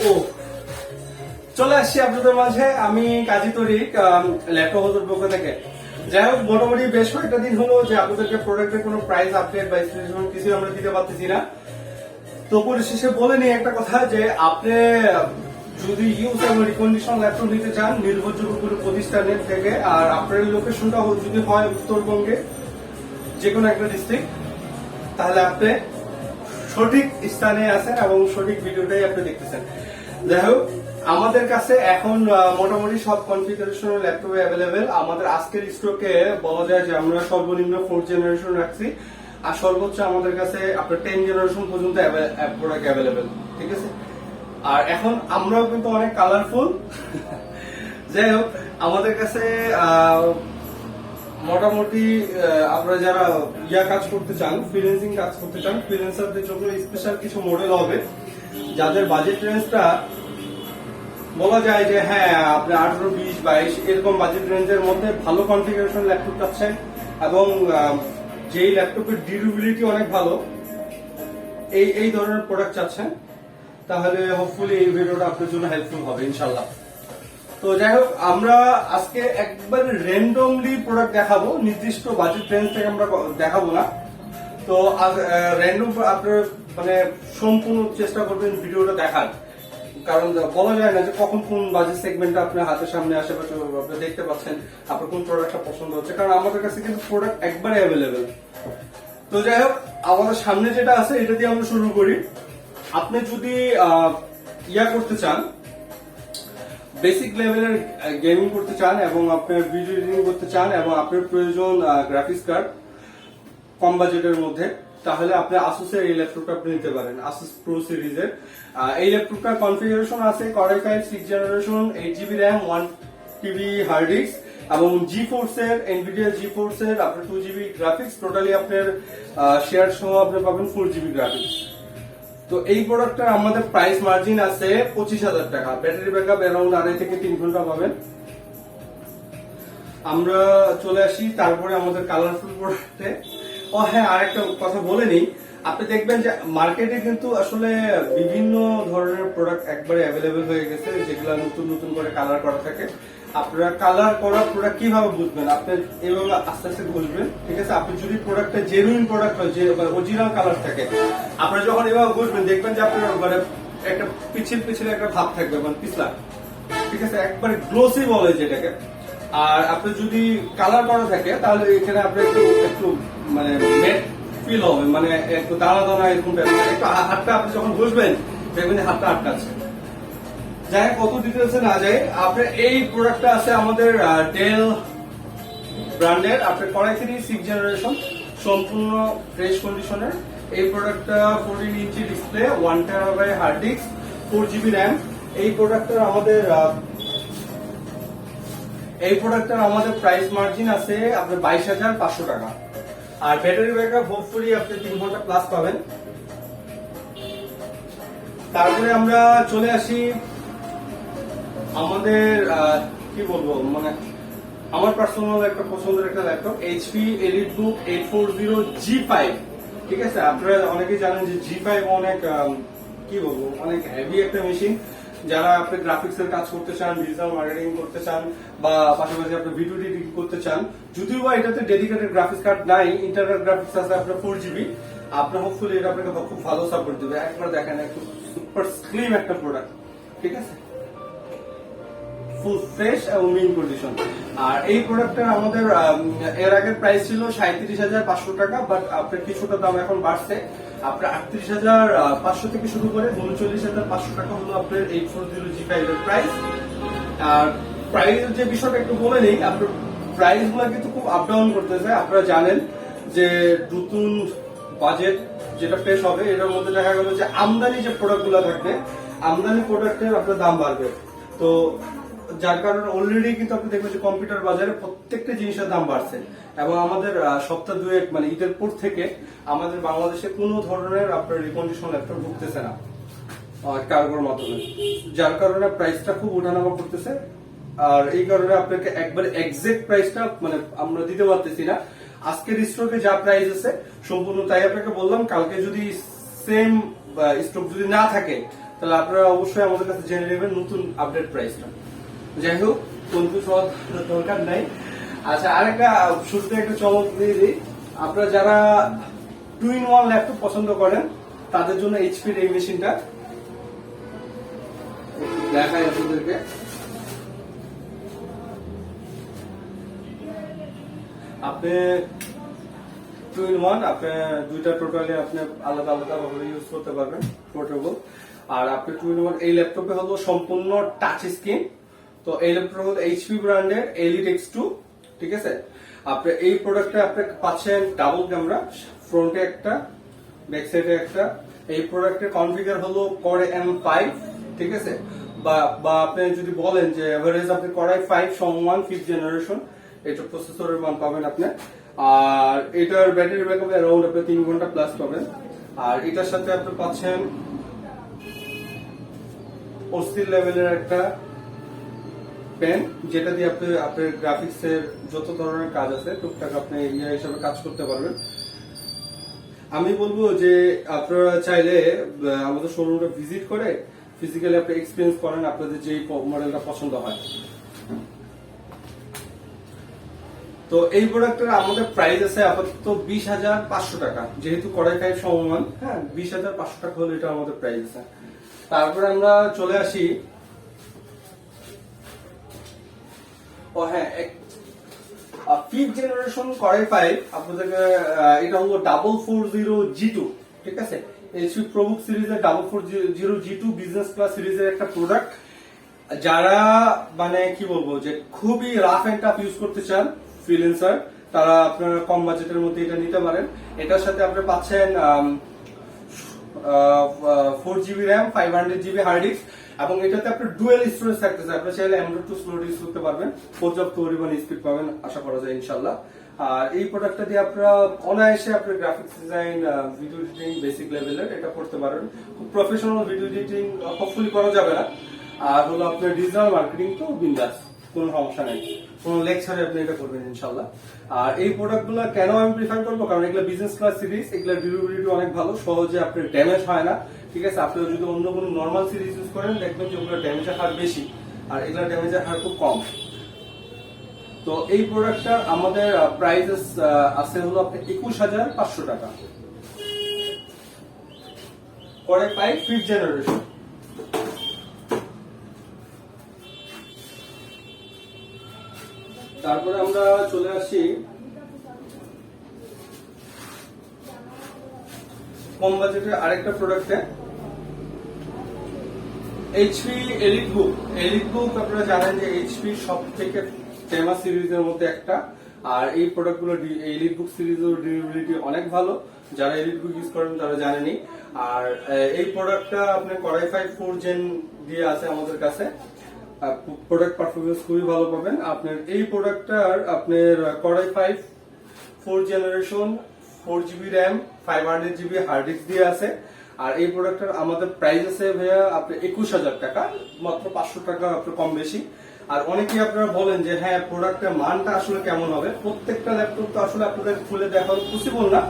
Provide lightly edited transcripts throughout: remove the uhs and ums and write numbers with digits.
ও চলে আসছি আপনাদের মাঝে। আমি কাজী তরিক, ল্যাপটপ হাউসের পক্ষ থেকে। যাই হোক, মোটামুটি বেশ কয়েকটা দিন হলো যে আপনাদেরকে প্রোডাক্টের কোনো প্রাইস আপডেট বা স্পেসিফিকেশন কিছু আমরা দিতে পারতেছি না। তো পরিশেষে বলে নিই একটা কথা, যে আপনি যদি ইউজ এবং রিকন্ডিশন ল্যাপটপ নিতে চান নির্ভরযোগ্য কোনো প্রতিষ্ঠানের থেকে, আর আপনার লোকেশনটা যদি হয় উত্তরবঙ্গে যে কোনো একটা ডিস্ট্রিক্ট, তাহলে আপনি সঠিক স্থানে আছেন এবং সঠিক ভিডিওটাই আপনি দেখতেছেন। যাই হোক, আমাদের কাছে এখন মোটামুটি সব কনফিগারেশনের ল্যাপটপ অ্যাভেলেবেল। আমাদের আজকের স্টকে বলা যায় যে আমরা সর্বনিম্ন 4th জেনারেশন রাখছি, আর সর্বোচ্চ আমাদের কাছে আপনার 10th জেনারেশন পর্যন্ত প্রোডাক্ট অ্যাভেলেবেল। ঠিক আছে, আর এখন আমরাও কিন্তু অনেক কালারফুল। যাই হোক, আমাদের কাছে মোটামুটি আপনারা যারা কাজ করতে চান, ফ্রিল্যান্সিং কাজ করতে চান, ফ্রিল্যান্সারদের জন্য স্পেশাল কিছু মডেল হবে যাদের বাজেট রেঞ্জটা বলা যায় যে হ্যাঁ আপনি 18, 20, 22 এরকম বাজেট রেঞ্জের মধ্যে ভালো কনফিগারেশন ল্যাপটপ পাচ্ছেন, এবং যেই ল্যাপটপের ডিউরেবিলিটি অনেক ভালো, এই ধরনের প্রোডাক্ট চাচ্ছেন, তাহলে হোপফুলি এই ভিডিওটা আপনার জন্য হেল্পফুল হবে ইনশাল্লাহ। তো যাই হোক, আমরা আজকে একবার র্যান্ডমলি প্রোডাক্ট দেখাবো, নির্দিষ্ট বাজেট রেঞ্জ থেকে আমরা দেখাবো না। তো র্যান্ডম আপনার মানে সম্পূর্ণ চেষ্টা করবেন ভিডিওটা দেখার, কারণ বলা যায় না যে কখন কোন বাজেট সেগমেন্টটা আপনার হাতের সামনে আশেপাশে আপনি দেখতে পাচ্ছেন, আপনার কোন প্রোডাক্টটা পছন্দ হচ্ছে, কারণ আমাদের কাছে কিন্তু প্রোডাক্ট একবারে অ্যাভেলেবেল। তো যাই হোক, আমাদের সামনে যেটা আছে এটা দিয়ে আমরা শুরু করি। আপনি যদি করতে চান, বেসিক লেভেলের গেমিং করতে চান এবং আপনার ভিডিও এডিটিং করতে চান এবং আপনার প্রয়োজন গ্রাফিক্স কার্ড কম বাজেটের মধ্যে, তাহলে আপনি আসুসের এই ল্যাপটপটা আপনি নিতে পারেন, আসুস প্রো সিরিজের। এই ল্যাপটপটার কনফিগারেশন আছে Core i5 6th generation, 8GB RAM, 1TB hard disk, এবং GeForce এর NVIDIA GeForce এর আপনার 2GB গ্রাফিক্স, টোটালি আপনার শেয়ার সহ আপনি পাবেন 4GB গ্রাফিক্স। তো এই প্রোডাক্টটার আমাদের প্রাইস মার্জিন আছে 25,000 টাকা। ব্যাটারি ব্যাকআপ অ্যারাউন্ড 2.5 থেকে 3 ঘন্টা পাবেন। আমরা চলে আসি তারপরে আমাদের কালারফুল প্রোডাক্টে। ও হ্যাঁ, আরেকটা কথা বলে নিই, আপনি দেখবেন যে মার্কেটে কিন্তু আসলে বিভিন্ন ধরনের প্রোডাক্ট একবারে অ্যাভেলেবেল হয়ে গেছে, যেগুলো নতুন নতুন করে কালার করা থাকে। আপনারা কালার করা প্রোডাক্ট কিভাবে বুঝবেন? আপনি এইভাবে আস্তে আস্তে বুঝবেন। ঠিক আছে, আপনি যদি প্রোডাক্টটা জেনুইন প্রোডাক্ট হয়, যে অরিজিনাল কালার থাকে, আপনারা যখন এভাবে বুঝবেন দেখবেন যে আপনার মানে একটা পিছিল একটা ভাব থাকবে, মানে পিছলা। ঠিক আছে, একবারে গ্লোসি বলে যেটাকে। আর আপনি যদি কালার করা থাকে তাহলে এখানে আপনি একটু মানে ম্যাট ফিল হবে, মানে একটু দানা দানা এরকম একটু হাতটা আপনি যখন বুঝবেন দেখবেন হাতটা আটকাচ্ছে। যাই কত ডিটেলসে না যায়, আপনার এই প্রোডাক্টটা আছে আমাদের ডেল ব্র্যান্ডের, আপনার Core i3 6th জেনারেশন, সম্পূর্ণ ফ্রেশ কন্ডিশনের। এই প্রোডাক্টটা 14 inch display, 1TB hard disk, 4GB RAM। এই প্রোডাক্টটার আমাদের প্রাইস মার্জিন আছে আপনার 22,500 টাকা। আর ব্যাটারি ব্যাকআপ হোপফুলি আপনি 3 ঘন্টা প্লাস পাবেন। তারপরে আমরা চলে আসি আমাদের কি বলবো, মানে আমার পার্সোনাল একটা পছন্দের একটা ল্যাপটপ, HP EliteBook 840 G5। ঠিক আছে, আপনারা অনেকেই জানেন যে G5 অনেক কি বলবো, অনেক হেভি একটা মেশিন। যারা আপনি গ্রাফিক্স এর কাজ করতে চান, ডিজিটাল মার্কেটিং করতে চান, বা পাশাপাশি আপনি ভিডিও এডিটিং করতে চান, যদিও বা এটাতে ডেডিকেটেড গ্রাফিক্স কার্ড নাই, ইন্টারনাল গ্রাফিক্স আছে আপনার 4GB, আপনার হোপফুলি এটা আপনাকে খুব ভালো সাপোর্ট দেবে। একবার দেখেন, একটু সুপার স্লিম একটা প্রোডাক্ট। ঠিক আছে, ফুল ফ্রেশ এবং মিন কন্ডিশন। আর এই প্রোডাক্টটার আমাদের এর আগের প্রাইস ছিল 37,500 টাকা, বাট আপনার কিছুটা দাম এখন বাড়ছে। আপনার 38,500 থেকে শুরু করে 39,500 টাকা হলো আপনার 840 G5 এর প্রাইস। আর প্রাইসের যে বিষয়টা একটু বলে নেই, আপনার প্রাইস গুলো কিন্তু খুব আপ ডাউন করতেছে। আপনারা জানেন যে নতুন বাজেট যেটা পেশ হবে, এটার মধ্যে দেখা গেল যে আমদানি যে প্রোডাক্ট গুলো থাকবে, আমদানি প্রোডাক্টের আপনার দাম বাড়বে। তো যার কারণে অলরেডি কিন্তু আপনি দেখবেন যে কম্পিউটার বাজারে প্রত্যেকটা জিনিসের দাম বাড়ছে, এবং আমাদের সপ্তাহ দুয়েক মানে ঈদের পর থেকে আমাদের বাংলাদেশে কোনো ধরনের আপনার রিকন্ডিশন ল্যাপটপ ঢুকতেছে না কার্গোর মাধ্যমে, যার কারণে প্রাইসটা খুব ওঠানামা করতেছে। আর এই কারণে আপনাকে একবার এক্সাক্ট প্রাইসটা মানে আমরা দিতে পারতেছি না। আজকের স্টকে যা প্রাইস আছে সম্পূর্ণ তাই আপনাকে বললাম। কালকে যদি সেম স্টক যদি না থাকে তাহলে আপনারা অবশ্যই আমাদের কাছে জেনে নেবেন নতুন আপডেট প্রাইসটা। যাই হোক, কনফিউজ হওয়ার দরকার নাই। আচ্ছা, আরেকটা শুরুতে একটা চমক দিয়ে দিই, আপনারা যারা 2-in-1 ল্যাপটপ পছন্দ করেন তাদের জন্য এইচপির এই মেশিনটা দেখাই আপনাদেরকে। আপনি 2-in-1, আপনি দুইটা টোটালি আপনি আলাদা আলাদা ভাবে ইউজ করতে পারবেন, পোর্টেবল। আর আপনি 2-in-1 এই ল্যাপটপে হলো সম্পূর্ণ টাচ স্ক্রিন। তো এই ল্যাপটপ হলো এইচপি ব্র্যান্ডের এলিট X2, ঠিক আছে। আপনি এই প্রোডাক্টে আপনি পাচ্ছেন ডাবল ক্যামেরা, ফ্রন্টে একটা, ব্যাক সাইডে একটা। এই প্রোডাক্টের কনফিগার হলো Core M5, ঠিক আছে। বা আপনি যদি বলেন যে এভারেজ আপনি Core i5 1 5th জেনারেশন, এটা প্রসেসরের মান পাবেন আপনি। আর এটার ব্যাটারি ব্যাকআপ অ্যারাউন্ড আপনি 3 ঘন্টা প্লাস পাবেন। আর এটার সাথে আপনি পাচ্ছেন অস্থির লেভেলের একটা পেন, যেটা দিয়ে আপনি আপনার গ্রাফিক্স এর যত ধরনের কাজ আছে টুকটাক আপনি ইয়ে হিসাবে কাজ করতে পারবেন। আমি বলবো যে আপনারা চাইলে আমাদের শোরুমটা ভিজিট করে ফিজিক্যালি আপনি এক্সপিরিয়েন্স করেন আপনাদের যে মডেলটা পছন্দ হয়। তো এই প্রোডাক্টের আমাদের প্রাইস আছে আপাতত 20,500 টাকা, যেহেতু Core i5 সমমান, হ্যাঁ 20,500 টাকা হলো এটা আমাদের প্রাইস আছে। তারপরে আমরা চলে আসি, ও হ্যাঁ, 5th জেনারেশন Core i5 আপনাদেরকে, এটা হলো 440G2, ঠিক আছে। এইচপি প্রোবুক সিরিজের 440G2 বিজনেস ক্লাস সিরিজের একটা প্রোডাক্ট। যারা মানে কি বলবো যে খুবই রাফ এন্ড টাফ ইউজ করতে চান ফ্রিল্যান্সার, তারা আপনারা কম বাজেটের মধ্যে এটা নিতে পারেন। এটার সাথে আপনি পাচ্ছেন 4GB RAM, 500GB hard disk, এবং এটাতে আপনার ডুয়েল স্টোরেজ থাকতেছে। আপনি চাইলে M.2 স্লোট ইউজ করতে পারবেন, পর্যাপ্ত পরিমাণ স্পিড পাবেন আশা করা যায় ইনশাল্লাহ। আর এই প্রোডাক্টটা দিয়ে আপনারা অনায়াসে আপনার graphics design, video editing basic লেভেলের এটা করতে পারেন। খুব প্রফেশনাল ভিডিও এডিটিং হোপফুলি করা যাবে না। আর হলো আপনার ডিজিটাল মার্কেটিং তো বিন্দাস, কোনো সমস্যা নেই, কোনো লেকচারে আপনি এটা করবেন ইনশাল্লাহ। আর এই প্রোডাক্টগুলো কেন আমি প্রিফার করবো, কারণ এগুলো বিজনেস ক্লাস সিরিজ, এগুলো ডিউরেবিলিটি অনেক ভালো, সহজে আপনার ড্যামেজ হয় না, ঠিক আছে। আপনি যদি অন্য কোনো নর্মাল সিরিজ ইউজ করেন দেখবেন যে ওগুলো ড্যামেজের হার বেশি, আর এগুলো ড্যামেজের হার খুব কম। তো এই প্রোডাক্টটা আমাদের প্রাইস আছে হলো আপনার 21,500 টাকা, Core i5 5th জেনারেশন। তারপরে আমরা চলে আসি কম বাজেটের আরেকটা প্রোডাক্টে, এইচপি এলিট বুক। এলিট বুক আপনারা জানেন যে এইচপি সব থেকে ফেমাস সিরিজের মধ্যে একটা। আর এই প্রোডাক্টগুলো এলিট বুক সিরিজের ডিউরেবিলিটি অনেক ভালো, যারা এলিট বুক ইউজ করেন তারা জানেনই। আর এই প্রোডাক্টটা আপনার Core i5 4 জেন দিয়ে আছে আমাদের কাছে, প্রোডাক্ট পারফরমেন্স খুবই ভালো পাবেন। আপনার এই প্রোডাক্টটার আপনার Core i5 4 generation, 4GB RAM, 500GB hard disk দিয়ে আছে। আর এই প্রোডাক্টটার আমাদের প্রাইস আছে ভাইয়া আপনার 21,000 টাকা, মাত্র 500 টাকা আপনার কম বেশি। আর অনেকেই আপনারা বলেন যে হ্যাঁ প্রোডাক্টের মানটা আসলে কেমন হবে, প্রত্যেকটা ল্যাপটপ তো আসলে আপনাদের খুলে দেখানো পসিবল না,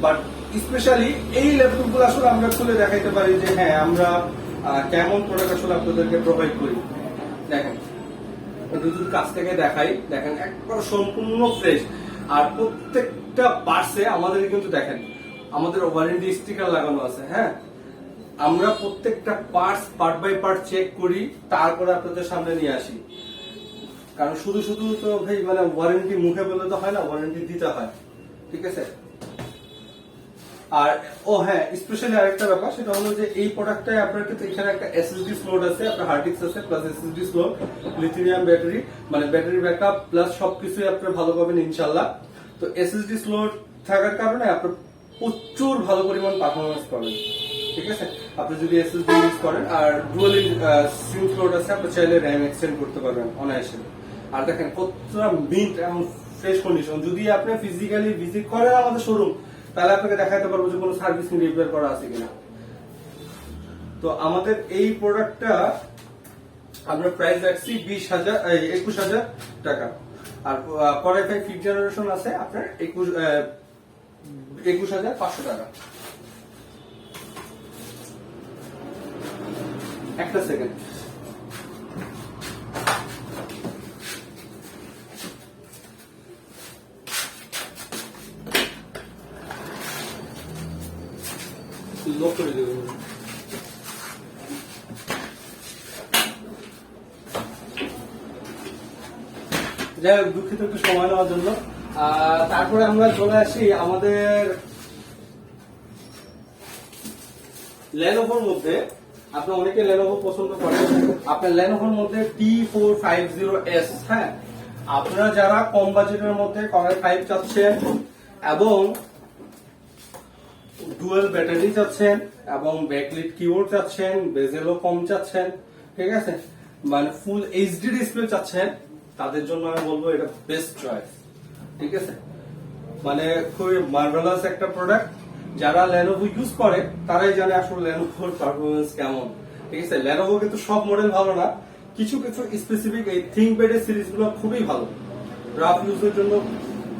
বাট স্পেশালি এই ল্যাপটপ গুলো আসলে আমরা খুলে দেখাইতে পারি যে হ্যাঁ আমরা কেমন প্রোডাক্ট আসলে আপনাদেরকে প্রোভাইড করি। দেখেন যদি কাছ থেকে দেখাই, দেখেন একবার সম্পূর্ণ ফ্রেশ। আর প্রত্যেকটা পার্টসে আমাদের কিন্তু দেখেন আমাদের ওয়ারেন্টি স্টিকার লাগানো আছে। হ্যাঁ, আমরা প্রত্যেকটা parts part by part check করি, তারপরে আপনাদের সামনে নিয়ে আসি। কারণ শুধু শুধু তো ভাই মানে ওয়ারেন্টি মুখে বলে তো হয় না, ওয়ারেন্টি দিতে হয়, ঠিক আছে। আর ও হ্যাঁ, স্পেশালি আরেকটা ব্যাপার, সেটা হলো যে এই প্রোডাক্টটায় আপনার কিন্তু এখানে একটা এসএসডি স্লট আছে, আপনার হার্ড ডিস্ক আছে plus SSD slot, lithium battery, মানে ব্যাটারি ব্যাকআপ প্লাস সবকিছুই আপনি ভালো পাবেন ইনশাল্লাহ। তো এসএসডি স্লট থাকার কারণে আপনি প্রচুর ভালো পরিমাণ পারফরমেন্স পাবেন, ঠিক আছে। আপনি যদি এসএসডি ইউজ করেন, আর ডুয়াল সিম স্লট আছে, আপনি চাইলে র্যাম এক্সটেন্ড করতে পারবেন অনায়াসে। আর দেখেন কতটা মিন্ট এবং ফ্রেশ কন্ডিশন। যদি আপনি ফিজিক্যালি ভিজিট করেন আমাদের শোরুম, তাহলে আপনাকে দেখাতে পারবো যে কোনো সার্ভিসিং রিপেয়ার করা আছে কিনা। তো আমাদের এই প্রোডাক্টটা আমরা প্রাইস রাখছি 21,000 টাকা। আর Core i5 5th জেনারেশন আছে আপনার 21,500 টাকা। একটা সেকেন্ড। লক করে দেবেন। যাই হোক, দুঃখিত একটু সময় নেওয়ার জন্য। তারপরে আমরা চলে আসি আমাদের লেনোভোর মধ্যে। আপনার অনেকে লেনোভো পছন্দ করেন। আপনার লেনোভোর মধ্যে T450S, হ্যাঁ, আপনারা যারা কম বাজেটের মধ্যে Core i5 চাচ্ছেন এবং ডুয়াল ব্যাটারি চাচ্ছেন এবং ব্যাকলিট কিবোর্ড চাচ্ছেন, বেজেলও কম চাচ্ছেন, ঠিক আছে, মানে ফুল এইচডি ডিসপ্লে চাচ্ছেন, তাদের জন্য আমি বলবো এটা বেস্ট চয়েস, ঠিক আছে। মানে খুবই মার্ভেলাস একটা প্রোডাক্ট। যারা লেনোভো ইউজ করে তারাই জানে আসলে লেনোভোর পারফরমেন্স কেমন, ঠিক আছে। লেনোভো কিন্তু সব মডেল ভালো না, কিছু কিছু স্পেসিফিক এই থিংকপ্যাড এর সিরিজ গুলো খুবই ভালো রাফ ইউজের জন্য।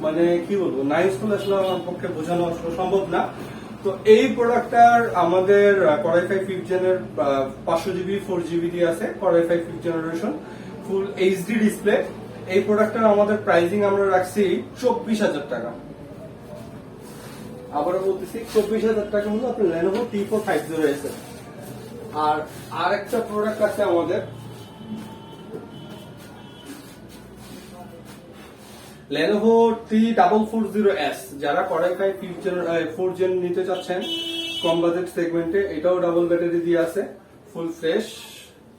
মানে কি বলবো, না ইনস্টল আসলে আমার পক্ষে বোঝানো আসলে সম্ভব না। তো এই প্রোডাক্টটার আমাদের Core i5 5th জেনের 500GB 4GB দিয়ে আছে, Core i5 5th generation full HD display. এই প্রোডাক্টটার আমাদের প্রাইসিং আমরা রাখছি 24,000 টাকা। আবারও বলতেছি 24,000 টাকা হলো আপনার Lenovo T450S। আর আরেকটা প্রোডাক্ট আছে আমাদের Lenovo T440S। যারা Core i5 4th জেন নিতে চাচ্ছেন কম বাজেট সেগমেন্টে, এটাও ডাবল ব্যাটারি দিয়ে আছে, ফুল ফ্রেশ,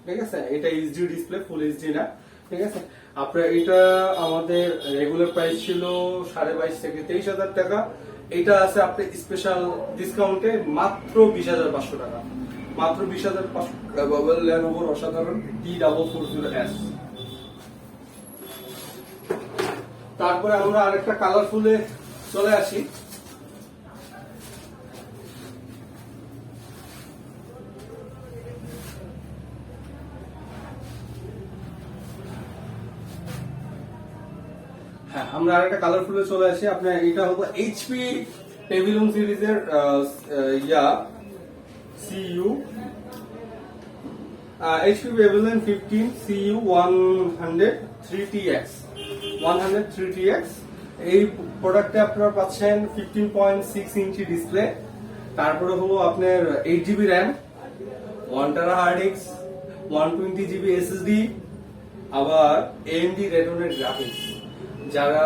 ঠিক আছে। এটা এইচডি ডিসপ্লে, ফুল এইচডি না, ঠিক আছে। আপনার এটা আমাদের রেগুলার প্রাইস ছিল 22,500 থেকে 23,000 টাকা। এটা আছে আপনার স্পেশাল ডিসকাউন্টে মাত্র 20,500 টাকা, মাত্র 20,500 টাকা। বাবল Lenovo অসাধারণ T440S। তারপরে আমরা আরেকটা কালারফুলে চলে আসি। হ্যাঁ, আমরা আরেকটা কালারফুলে চলে আসি। আপনার এটা হলো এইচপি পেভিলিয়ন সিরিজের CU HP Pavilion 15 CU 103TX। এই প্রোডাক্টে আপনারা পাচ্ছেন 15.6 ইঞ্চি ডিসপ্লে, তারপরে হলো আপনার 8GB RAM, 1TB hard disk, 120GB SSD, আবার AMD Radeon গ্রাফিক্স। যারা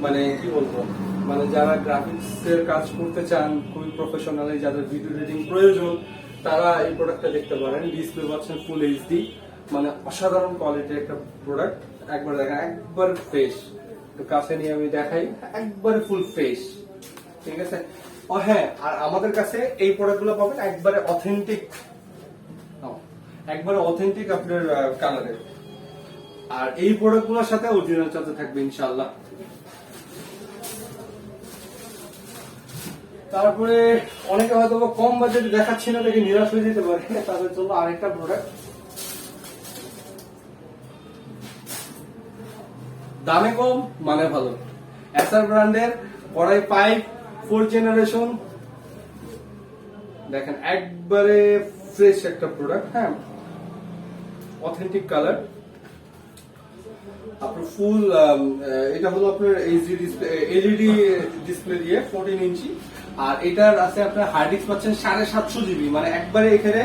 মানে কি বলবো, মানে যারা গ্রাফিক্স এর কাজ করতে চান খুবই প্রফেশনালি, যাদের ভিডিও এডিটিং প্রয়োজন, তারা এই প্রোডাক্টটা দেখতে পারেন। ডিসপ্লে পাচ্ছেন ফুল এইচডি, মানে অসাধারণ কোয়ালিটির একটা প্রোডাক্ট। একবার দেখেন, একবার ফ্রেশ, একটু কাছে নিয়ে আমি দেখাই, একবারে ফুল ফ্রেশ, ঠিক আছে। ও হ্যাঁ, আর আমাদের কাছে এই প্রোডাক্টগুলো পাবেন একবারে অথেন্টিক, একবারে অথেন্টিক আপনার কালারের। আর এই প্রোডাক্টগুলোর সাথে অরিজিনাল চার্জার থাকবে ইনশাআল্লাহ। তারপরে অনেকে হয়তো কম বাজেটে দেখাচ্ছি না, দেখে নিরাশ হয়ে যেতে পারে, তাদের জন্য আরেকটা প্রোডাক্ট, দামে কম মানে ভালো, এসার ব্র্যান্ডের Core i5 4th জেনারেশন। দেখেন একবারে ফ্রেশ একটা প্রোডাক্ট, হ্যাঁ, অথেন্টিক কালার। আপনার ফুল এটা হলো আপনার এইচডি ডিসপ্লে, এলইডি ডিসপ্লে দিয়ে 14 ইঞ্চি। আর এটার আছে আপনার হার্ড ডিস্ক পাচ্ছেন 750GB, মানে একবারে এখানে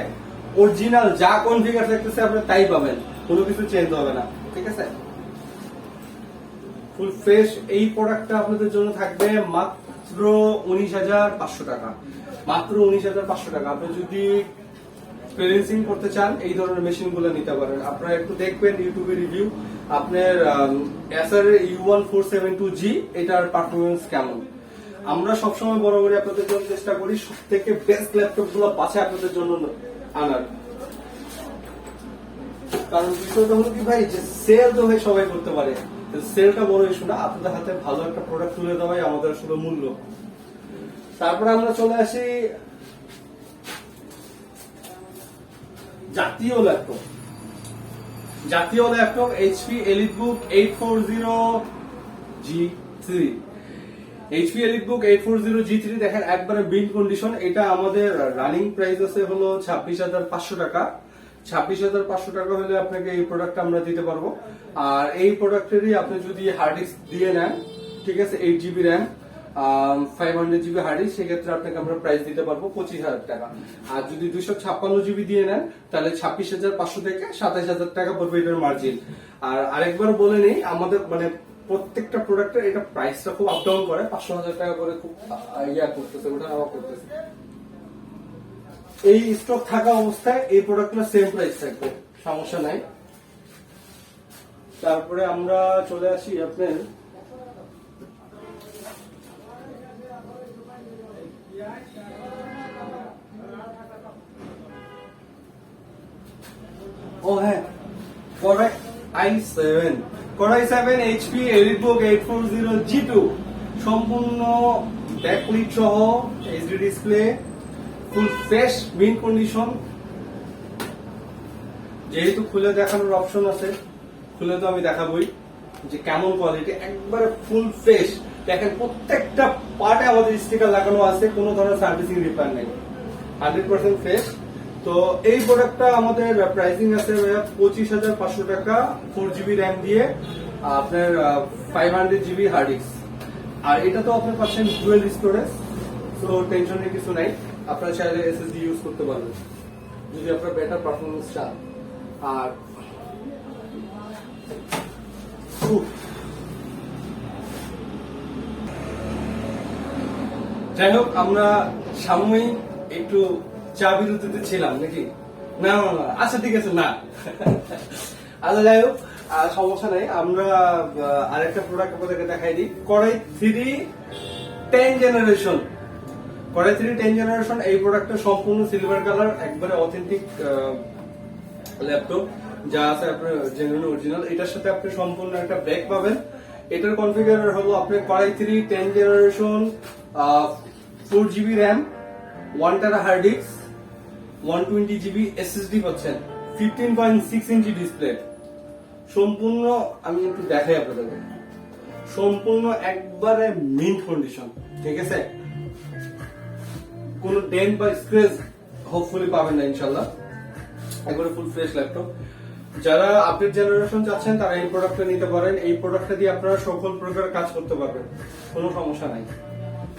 অরিজিনাল যা কনফিগার থাকতেছে আপনার তাই পাবেন, কোনো কিছু চেঞ্জ হবে না, ঠিক আছে। ফুল ফ্রেশ এই প্রোডাক্টটা আপনাদের জন্য থাকবে মাত্র 19,500 টাকা, মাত্র 19,500 টাকা। আপনি যদি ফ্রিল্যান্সিং করতে চান এই ধরনের মেশিন গুলো নিতে পারেন। আপনারা একটু দেখবেন ইউটিউবে রিভিউ, আপনার এসার U1472G এটার পারফরমেন্স কেমন। আমরা সবসময় বরাবরই আপনাদের জন্য চেষ্টা করি সব থেকে বেস্ট ল্যাপটপ গুলো বাছে আপনাদের জন্য আনার। কারণ বিষয়টা হলো কি ভাই, যে সেল তো ভাই সবাই করতে পারে, সেলটা বড় ইস্যু না, আপনাদের হাতে ভালো একটা প্রোডাক্ট তুলে দেওয়াই আমাদের আসলে মূল্য। তারপরে আমরা চলে আসি জাতীয় ল্যাপটপ। জাতীয় laptop HP EliteBook 840G3। HP EliteBook 840G3 দেখেন একবারে বিল্ড কন্ডিশন। এটা আমাদের রানিং প্রাইস আছে হলো 26,500 টাকা। 26,500 টাকা হলে আপনাকে এই প্রোডাক্ট আমরা দিতে পারবো। আর এই প্রোডাক্টেরই আপনি যদি হার্ড ডিস্ক দিয়ে নেন, ঠিক আছে, 8 GB RAM, 500 GB hard disk, সেক্ষেত্রে আপনাকে আমরা প্রাইস দিতে পারবো 25,000 টাকা। আর যদি 256 GB দিয়ে নেন তাহলে 26,500 থেকে 27,000 টাকা পড়বে এটার মার্জিন। আর আরেকবার বলে নেই, আমাদের মানে প্রত্যেকটা প্রোডাক্টের এটা প্রাইসটা খুব আপ ডাউন করে, 500,000 টাকা করে খুব করতেছে, ওটা নামা করতেছে। এই স্টক থাকা অবস্থায় এই প্রোডাক্টগুলো সেম প্রাইস থাকবে, সমস্যা নাই। তারপরে আমরা চলে আসি আপনার Core i7 HP EliteBook 840 G2 সম্পূর্ণ ব্যাকলিট সহ HD display, full fresh mint condition. যেহেতু খুলে দেখানোর অপশন আছে, খুলে তো আমি দেখাবই যে কেমন কোয়ালিটি, একবারে ফুল ফ্রেশ। দেখেন প্রত্যেকটা পার্টে আমাদের স্টিকার লাগানো আছে, কোনো ধরনের সার্ভিসিং রিপেয়ার নেই, 100% ফ্রেশ। তো এই প্রোডাক্টটা আমাদের প্রাইসিং আছে 25,500 টাকা, 4 GB র্যাম দিয়ে আপনার 500 GB হার্ড ডিস্ক। আর এটা তো আপনি পাচ্ছেন ডুয়েল স্টোরেজ, তো টেনশনের কিছু নাই, আপনারা চাইলে SSD ইউজ করতে পারবেন যদি আপনার বেটার পারফরমেন্স চান। আর যাই হোক, আমরা সাময়িক একটু চা বিরতিতে ছিলাম নাকি? না না না, আচ্ছা ঠিক আছে, না আচ্ছা যাই হোক, সমস্যা নাই। আমরা আরেকটা প্রোডাক্ট আপনাদেরকে দেখাই দিই, Core i3 10 generation. Core i3 10 generation এই প্রোডাক্টটা সম্পূর্ণ সিলভার কালার, একবারে অথেন্টিক ল্যাপটপ, যা আছে আপনার জেনুইন অরিজিনাল। এটার সাথে আপনি সম্পূর্ণ একটা ব্যাগ পাবেন। এটার কনফিগার হলো আপনার Core i3 10 generation, 4 GB RAM, 1 TB hard disk, 120 GB SSD পাচ্ছেন, 15.6 ইঞ্চি ডিসপ্লে। সম্পূর্ণ আমি একটু দেখাই আপনাদেরকে, সম্পূর্ণ একবারে মিন্ট কন্ডিশন, ঠিক আছে, কোন ডেন্ট বা স্ক্র্যাচ হোপফুলি পাবেন না ইনশাআল্লাহ, একবারে ফুল ফ্রেশ ল্যাপটপ। যারা আপডেট জেনারেশন চাচ্ছেন তারা এই প্রোডাক্টটা নিতে পারেন। এই প্রোডাক্টটা দিয়ে আপনারা সকল প্রকার কাজ করতে পারবেন, কোনো সমস্যা নাই।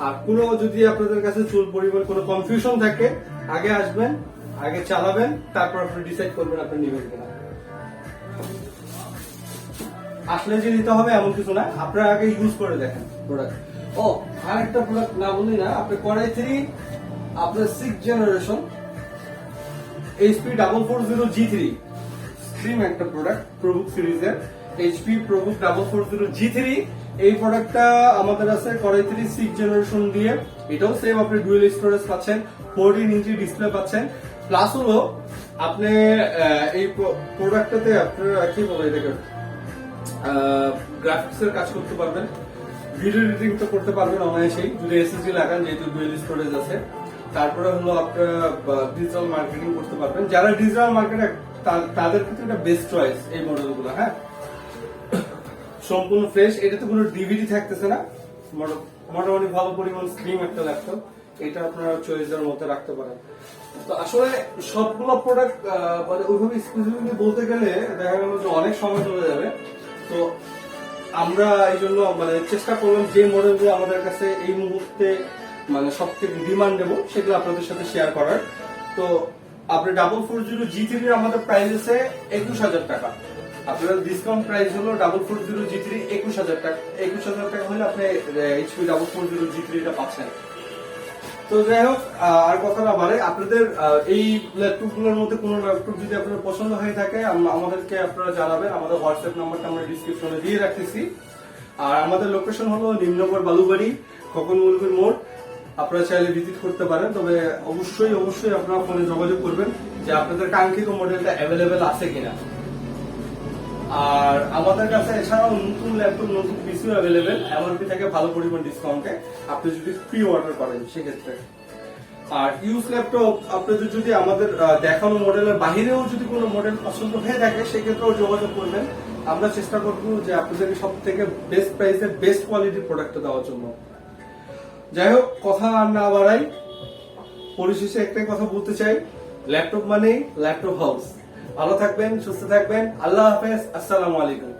আর কোনো যদি আপনাদের কাছে চুল পরিমাণ কোনো কনফিউশন থাকে, আগে আসবেন, আগে চালাবেন, তারপর আপনি ডিসাইড করবেন আপনি নেবেন কিনা। আসলে যে নিতে হবে এমন কিছু না, আপনারা আগে ইউজ করে দেখেন প্রোডাক্ট। ও আর একটা প্রোডাক্ট না বললি না, আপনি Core i3 আপনার 6 জেনারেশন HP 440 G3 স্ট্রিম একটা প্রোডাক্ট, প্রবুক সিরিজের HP প্রবুক 440 G3। এই প্রোডাক্টটা আমাদের আছে Core i3 6 জেনারেশন দিয়ে। এটাও সেম, আপনি ডুয়েল স্টোরেজ পাচ্ছেন, 14 ইঞ্চি ডিসপ্লে পাচ্ছেন, প্লাস হলো আপনি এই প্রোডাক্টটাতে আপনারা কি বলে এটাকে গ্রাফিক্সের কাজ করতে পারবেন, ভিডিও এডিটিং তো করতে পারবেন অনায়াসেই যদি SSD লাগান, যেহেতু ডুয়েল স্টোরেজ আছে। তারপরে হলো আপনারা ডিজিটাল মার্কেটিং করতে পারবেন। যারা ডিজিটাল মার্কেটে, তাদের ক্ষেত্রে এটা বেস্ট চয়েস এই মডেলগুলো। হ্যাঁ, সম্পূর্ণ ফ্রেশ, এটাতে কোনো ডিভিডি থাকতেছে না, মোটামুটি ভালো পরিমাণ স্ক্রিন একটা ল্যাপটপ, এটা আপনারা চয়েসের মধ্যে রাখতে পারেন। তো আসলে সবগুলো প্রোডাক্ট মানে ওইভাবে স্পেসিফিকলি বলতে গেলে দেখা গেল যে অনেক সময় চলে যাবে। তো আমরা এই জন্য মানে চেষ্টা করলাম যে মডেলগুলো আমাদের কাছে এই মুহূর্তে মানে সব থেকে ডিমান্ডেবল সেগুলো আপনাদের সাথে শেয়ার করার। তো আপনি 440 G3 আমাদের প্রাইস আছে 21,000 টাকা। আপনার ডিসকাউন্ট প্রাইস হলো 440 G3 21,000 টাকা। 21,000 টাকা হলে আপনি HP 440 G3 টা পাচ্ছেন। তো যাই হোক, আর কথা না বাড়ে, আপনাদের এই ল্যাপটপ গুলোর মধ্যে কোনো ল্যাপটপ যদি আপনার পছন্দ হয়ে থাকে আমাদেরকে আপনারা জানাবেন। আমাদের হোয়াটসঅ্যাপ নাম্বারটা আমরা ডিসক্রিপশনে দিয়ে রাখতেছি। আর আমাদের লোকেশন হলো নিম্নগর বালুবাড়ি, খোকন মুলবির মোড়। আপনারা চাইলে ভিজিট করতে পারেন, তবে অবশ্যই অবশ্যই আপনারা ফোনে যোগাযোগ করবেন যে আপনাদের কাঙ্ক্ষিত মডেলটা অ্যাভেলেবেল আছে কিনা। আর আমাদের কাছে এছাড়াও নতুন ল্যাপটপ, নতুন পিসিও অ্যাভেলেবেল, এমআরপি থেকে ভালো পরিমাণ ডিসকাউন্টে আপনি যদি প্রি অর্ডার করেন সেক্ষেত্রে। আর ইউজ ল্যাপটপ আপনাদের যদি আমাদের দেখানো মডেলের বাহিরেও যদি কোনো মডেল পছন্দ হয়ে থাকে সেক্ষেত্রেও যোগাযোগ করবেন। আমরা চেষ্টা করবো যে আপনাদেরকে সব থেকে বেস্ট প্রাইসে বেস্ট কোয়ালিটির প্রোডাক্টটা দেওয়ার জন্য। যাই হোক, কথা আর না বাড়াই, পরিশেষে একটাই কথা বলতে চাই, ল্যাপটপ মানেই ল্যাপটপ হাউস। ভালো থাকবেন, সুস্থ থাকবেন। আল্লাহ হাফেজ, আসসালামু আলাইকুম।